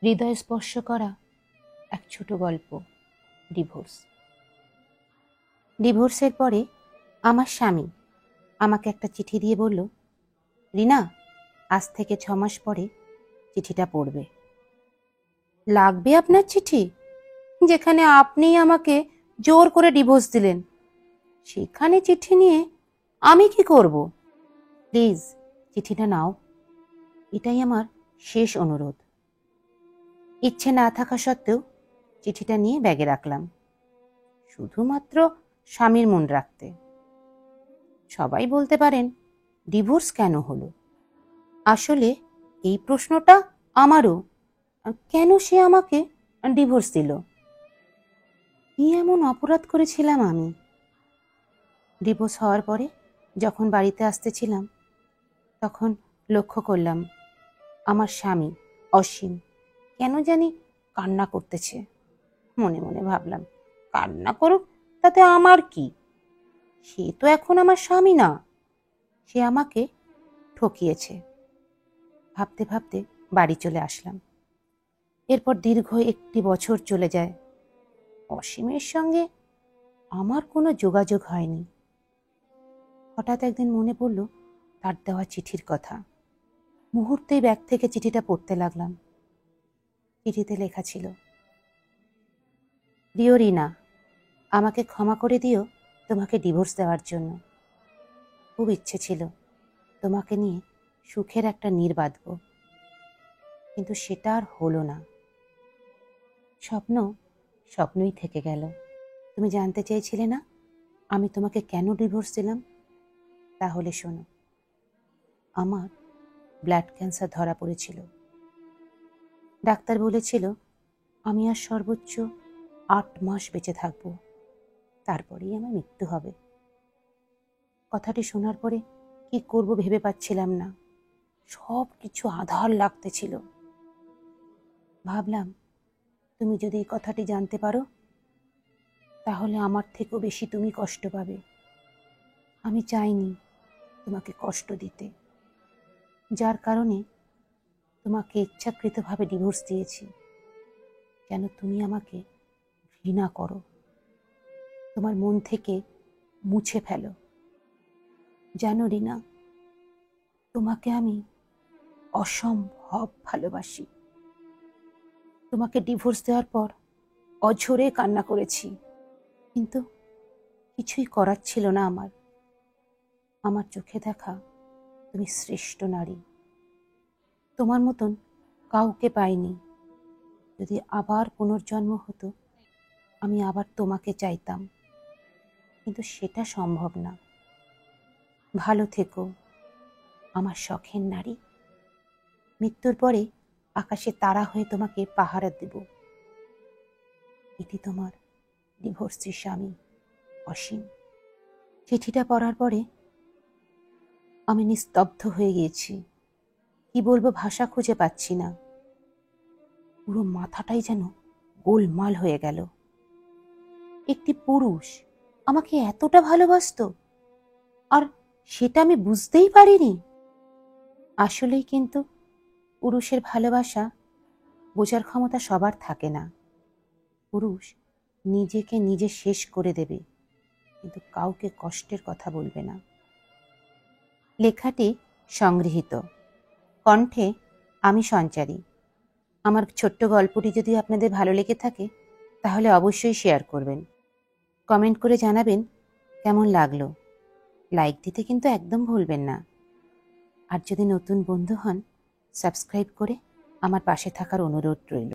হৃদয় স্পর্শ করা এক ছোট গল্প। ডিভোর্সের পরে আমার স্বামী আমাকে একটা চিঠি দিয়ে বলল, রিনা, আজ থেকে 6 মাস পরে চিঠিটা পড়বে। লাগবে আপনার চিঠি? যেখানে আপনি আমাকে জোর করে ডিভোর্স দিলেন, সেখানে চিঠি নিয়ে আমি কি করব? প্লিজ চিঠিটা নাও, এটাই আমার শেষ অনুরোধ। ইচ্ছে না থাকা সত্ত্বেও চিঠিটা নিয়ে ব্যাগে রাখলাম, শুধুমাত্র স্বামীর মন রাখতে। সবাই বলতে পারেন, ডিভোর্স কেন হলো? আসলে এই প্রশ্নটা আমারও। কেন সে আমাকে ডিভোর্স দিল? কি এমন অপরাধ করেছিলাম আমি? ডিভোর্স হওয়ার পরে যখন বাড়িতে আসতেছিলাম, তখন লক্ষ্য করলাম আমার স্বামী অসীম কেন জানি কান্না করতেছে। মনে মনে ভাবলাম, কান্না করুক, তাতে আমার কি? সে তো এখন আমার স্বামী না, সে আমাকে ঠকিয়েছে। ভাবতে ভাবতে বাড়ি চলে আসলাম। এরপর দীর্ঘ 1 বছর চলে যায়, অসীমের সঙ্গে আমার কোনো যোগাযোগ হয়নি। হঠাৎ একদিন মনে পড়ল তার দেওয়া চিঠির কথা। মুহূর্তেই ব্যাগ থেকে চিঠিটা পড়তে লাগলাম। চিঠিতে লেখা ছিল, প্রিয় রিনা, আমাকে ক্ষমা করে দিও তোমাকে ডিভোর্স দেওয়ার জন্য। খুব ইচ্ছে ছিল তোমাকে নিয়ে সুখের একটা নীড় বাঁধব, কিন্তু সেটা আর হলো না। স্বপ্নই থেকে গেল। তুমি জানতে চেয়েছিলে না আমি তোমাকে কেন ডিভোর্স দিলাম? তাহলে শোনো, আমার ব্লাড ক্যান্সার ধরা পড়েছিল। ডাক্তার বলেছিল আমি আর সর্বোচ্চ 8 মাস বেঁচে থাকব, তারপরেই আমার মৃত্যু হবে। কথাটি শোনার পরে কি করব ভেবে পাচ্ছিলাম না। সব কিছু আধার লাগতেছিল। ভাবলাম, তুমি যদি এই কথাটি জানতে পারো, তাহলে আমার থেকেও বেশি তুমি কষ্ট পাবে। আমি চাইনি তোমাকে কষ্ট দিতে, যার কারণে তোমাকে ইচ্ছাকৃতভাবে ডিভোর্স দিয়েছি, যেন তুমি আমাকে ঘৃণা করো, তোমার মন থেকে মুছে ফেলো। জানো রিনা, তোমাকে আমি অসম্ভব ভালোবাসি। তোমাকে ডিভোর্স দেওয়ার পর অঝরে কান্না করেছি, কিন্তু কিছুই করার ছিল না আমার। আমার চোখে দেখা তুমি শ্রেষ্ঠ নারী, তোমার মতন কাউকে পাইনি। যদি আবার পুনর্জন্ম হতো, আমি আবার তোমাকে চাইতাম, কিন্তু সেটা সম্ভব না। ভালো থেকো আমার শখের নারী। মৃত্যুর পরে আকাশে তারা হয়ে তোমাকে পাহারা দেব। এটি তোমার ডিভোর্সি স্বামী অসীম। চিঠিটা পড়ার পরে আমি নিস্তব্ধ হয়ে গিয়েছি। কি বলবো ভাষা খুঁজে পাচ্ছি না। পুরো মাথাটাই যেন গোলমাল হয়ে গেল। একটি পুরুষ আমাকে এতটা ভালোবাসতো, আর সেটা আমি বুঝতেই পারিনি। আসলেই কিন্তু পুরুষের ভালোবাসা বোঝার ক্ষমতা সবার থাকে না। পুরুষ নিজেকে নিজে শেষ করে দেবে, কিন্তু কাউকে কষ্টের কথা বলবে না। লেখাটি সংগৃহীত, কণ্ঠে আমি সঞ্চারী। আমার ছোট্ট গল্পটি যদি আপনাদের ভালো লেগে থাকে, তাহলে অবশ্যই শেয়ার করবেন। কমেন্ট করে জানাবেন কেমন লাগলো। লাইক দিতে কিন্তু একদম ভুলবেন না। আর যদি নতুন বন্ধু হন, সাবস্ক্রাইব করে আমার পাশে থাকার অনুরোধ রইল।